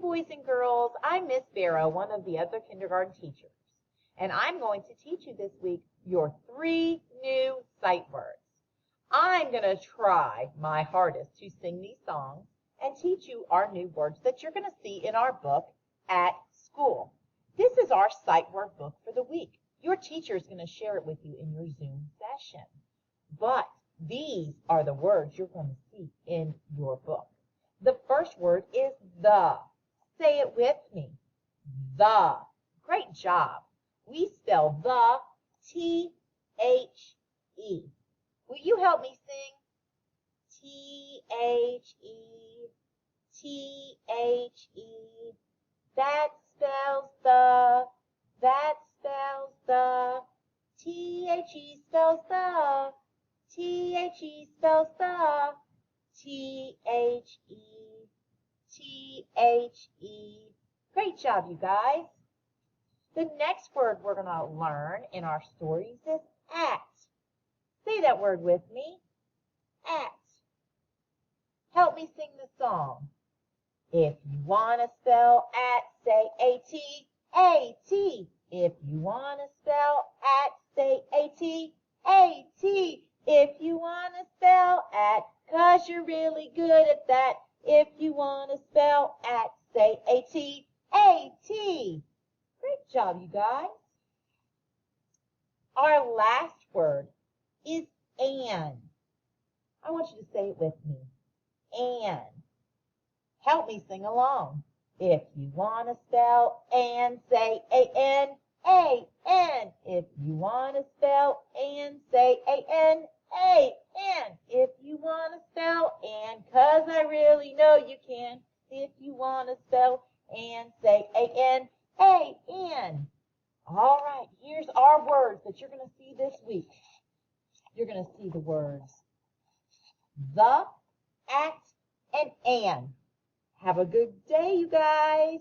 boys and girls. I'm Miss Vera, one of the other kindergarten teachers, and I'm going to teach you this week your 3 new sight words. I'm going to try my hardest to sing these songs and teach you our new words that you're going to see in our book at school. This is our sight word book for the week. Your teacher is going to share it with you in your Zoom session. But these are the words you're going to see in your book. The first word is the. Say it with me. The. Great job. We spell the T-H-E. Will you help me sing? T-H-E, T-H-E. That spells the. That spells the. T-H-E spells the. T-H-E spells the. T-H-E, T-H-E. Great job, you guys. The next word we're going to learn in our stories is at. Say that word with me. At. Help me sing the song. If you want to spell at, say A-T, A-T. If you want to spell at, say A-T, A-T. If you want to spell at, 'cause you're really good at that. If you want to spell at, say A-T, A-T. Great job, you guys. Our last word is an. I want you to say it with me. An. Help me sing along. If you want to spell and, say A-N, A-N. If you want to spell and, say A-N, A-N. If you want to spell and, 'cause I really know you can. If you want to spell and, say A-N, A-N. All right, here's our words that you're going to see this week. You're going to see the words the, at, and an. Have a good day, you guys.